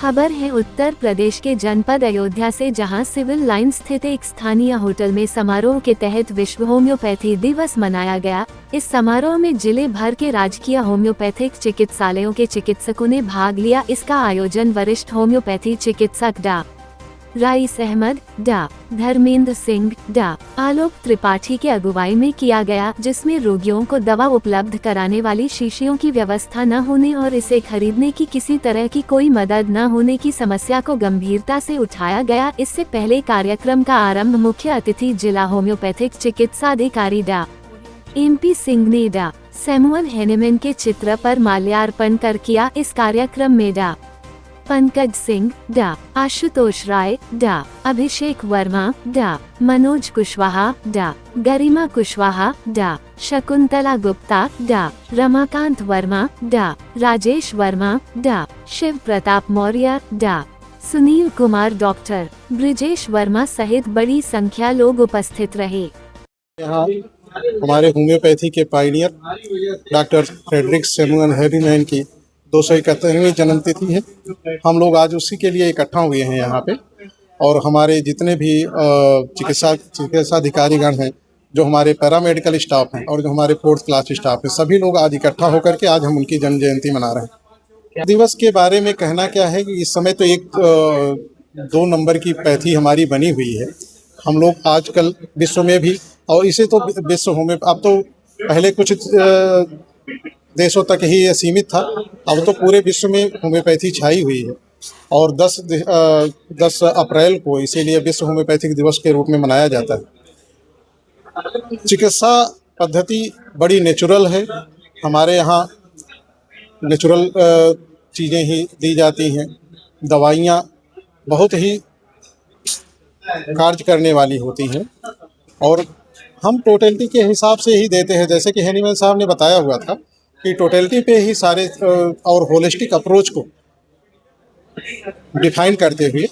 खबर है उत्तर प्रदेश के जनपद अयोध्या से, जहां सिविल लाइन स्थित एक स्थानीय होटल में समारोह के तहत विश्व होम्योपैथी दिवस मनाया गया। इस समारोह में जिले भर के राजकीय होम्योपैथिक चिकित्सालयों के चिकित्सकों ने भाग लिया। इसका आयोजन वरिष्ठ होम्योपैथी चिकित्सक डॉ. राइस अहमद, डॉ. धर्मेंद्र सिंह, डॉ. आलोक त्रिपाठी के अगुवाई में किया गया, जिसमें रोगियों को दवा उपलब्ध कराने वाली शीशियों की व्यवस्था न होने और इसे खरीदने की किसी तरह की कोई मदद न होने की समस्या को गंभीरता से उठाया गया। इससे पहले कार्यक्रम का आरंभ मुख्य अतिथि जिला होम्योपैथिक चिकित्सा अधिकारी डॉ. MP सिंह ने डॉ. सैमुअल हेनेमैन के चित्र पर माल्यार्पण कर किया। इस कार्यक्रम में डॉ. पंकज सिंह, डॉ. आशुतोष राय, डॉ. अभिषेक वर्मा, डॉ. मनोज कुशवाहा, डॉ. गरिमा कुशवाहा, डॉ. शकुंतला गुप्ता, डॉ. रमाकांत वर्मा, डॉ. राजेश वर्मा, डॉ. शिव प्रताप मौर्य, डॉ. सुनील कुमार, डॉक्टर ब्रिजेश वर्मा सहित बड़ी संख्या लोग उपस्थित रहे। यहाँ हमारे होम्योपैथी के Pioneer doctor Frederick Samuel Hahnemann की 271वीं जन्मतिथि है। हम लोग आज उसी के लिए इकट्ठा हुए हैं यहाँ पे, और हमारे जितने भी चिकित्सा अधिकारीगण हैं, जो हमारे पैरामेडिकल स्टाफ हैं और जो हमारे 4th क्लास स्टाफ है, सभी लोग आज इकट्ठा होकर के आज हम उनकी जन्म जयंती मना रहे हैं। दिवस के बारे में कहना क्या है कि इस समय तो एक 2 नंबर की पैथी हमारी बनी हुई है। हम लोग आजकल विश्व में भी, और इसे तो विश्व अब तो पहले कुछ देशों तक ही ये सीमित था, अब तो पूरे विश्व में होम्योपैथी छाई हुई है। और 10 अप्रैल को इसीलिए विश्व होम्योपैथिक दिवस के रूप में मनाया जाता है। चिकित्सा पद्धति बड़ी नेचुरल है। हमारे यहाँ नेचुरल चीज़ें ही दी जाती हैं। दवाइयाँ बहुत ही कार्य करने वाली होती हैं, और हम टोटलिटी के हिसाब से ही देते हैं। जैसे कि हेनीमैन साहब ने बताया हुआ था कि टोटलिटी पे ही सारे और होलिस्टिक अप्रोच को डिफाइन करते हुए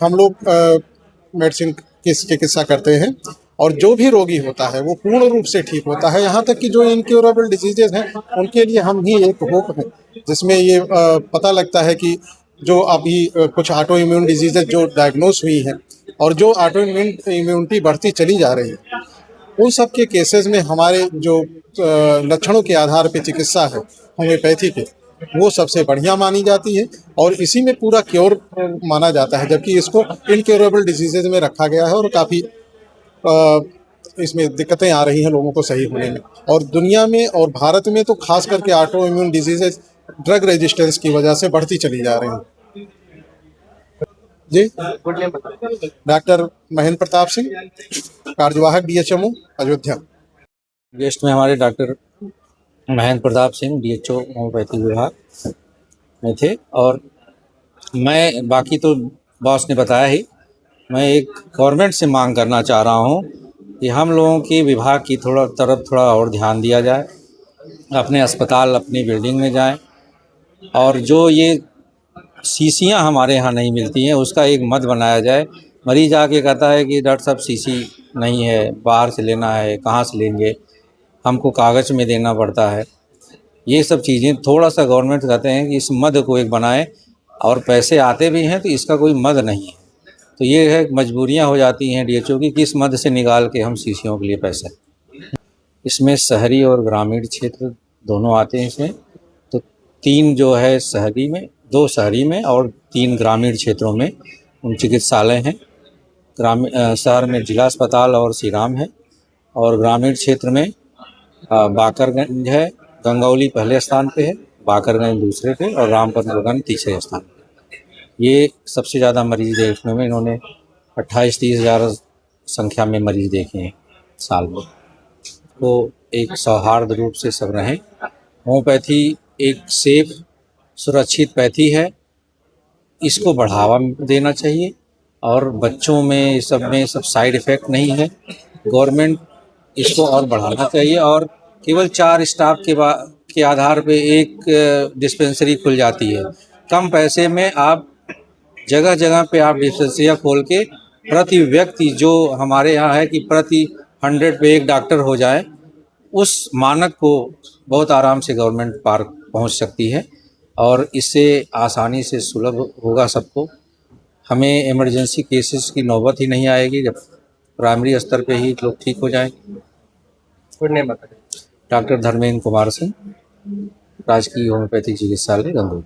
हम लोग मेडिसिन की चिकित्सा करते हैं, और जो भी रोगी होता है वो पूर्ण रूप से ठीक होता है। यहाँ तक कि जो इनक्योरेबल डिजीजेज हैं उनके लिए हम ही एक होप है, जिसमें ये पता लगता है कि जो अभी कुछ ऑटो इम्यून डिजीजेज जो डायग्नोस हुई हैं और जो ऑटो इम्यूनिटी बढ़ती चली जा रही है, उन सब के केसेस में हमारे जो लक्षणों के आधार पे चिकित्सा है होम्योपैथी के, वो सबसे बढ़िया मानी जाती है, और इसी में पूरा क्योर माना जाता है। जबकि इसको इनक्योरेबल डिजीजेज में रखा गया है, और काफ़ी इसमें दिक्कतें आ रही हैं लोगों को सही होने में। और दुनिया में और भारत में तो खास करके auto immune diseases drug resistance की वजह से बढ़ती चली जा रही हैं। जी, डॉक्टर महेंद्र प्रताप सिंह, कार्यवाहक DHMO अयोध्या। गेस्ट में हमारे doctor Mahendra Pratap Singh DHO homeopathic विभाग में थे, और मैं, बाकी तो बॉस ने बताया ही, मैं एक गवर्नमेंट से मांग करना चाह रहा हूँ कि हम लोगों के विभाग की तरफ थोड़ा और ध्यान दिया जाए। अपने अस्पताल, अपनी बिल्डिंग में जाएं, और जो ये शीशियाँ हमारे यहाँ नहीं मिलती हैं उसका एक मद बनाया जाए। मरीज आके कहता है कि डॉक्टर साहब शीशी नहीं है, बाहर से लेना है, कहाँ से लेंगे, हमको कागज़ में देना पड़ता है। ये सब चीज़ें थोड़ा सा गवर्नमेंट कहते हैं कि इस मद को एक बनाएं, और पैसे आते भी हैं तो इसका कोई मद नहीं है। तो ये है, मजबूरियाँ हो जाती हैं DHO की, किस मद से निकाल के हम शीशियों के लिए पैसा। इसमें शहरी और ग्रामीण क्षेत्र दोनों आते हैं इसमें। तो 3 जो है शहरी में, 2 शहरी में और 3 ग्रामीण क्षेत्रों में उन चिकित्सालय हैं। शहर में जिला अस्पताल और श्रीराम है, और ग्रामीण क्षेत्र में बाकरगंज है, गंगौली पहले स्थान पे है, बाकरगंज दूसरे पे, और रामपुरगंज तीसरे स्थान पे। ये सबसे ज़्यादा मरीज देखने में इन्होंने 28-30 हज़ार संख्या में मरीज देखे हैं साल में। तो एक सौहार्द रूप से सब रहें। होम्योपैथी एक सेफ सुरक्षित पैथी है, इसको बढ़ावा देना चाहिए, और बच्चों में सब साइड इफ़ेक्ट नहीं है। गवर्नमेंट इसको और बढ़ाना चाहिए, और केवल 4 स्टाफ के आधार पे एक डिस्पेंसरी खुल जाती है। कम पैसे में आप जगह जगह पे आप डिस्पेंसरियाँ खोल के प्रति व्यक्ति, जो हमारे यहाँ है कि प्रति 100 पे एक डॉक्टर हो जाए, उस मानक को बहुत आराम से गवर्नमेंट पार पहुँच सकती है। और इससे आसानी से सुलभ होगा सबको। हमें इमरजेंसी केसेस की नौबत ही नहीं आएगी जब प्राइमरी स्तर पे ही लोग ठीक हो जाएंगे। डॉक्टर धर्मेंद्र कुमार सिंह, राजकीय होम्योपैथिक चिकित्सालय गंगोह।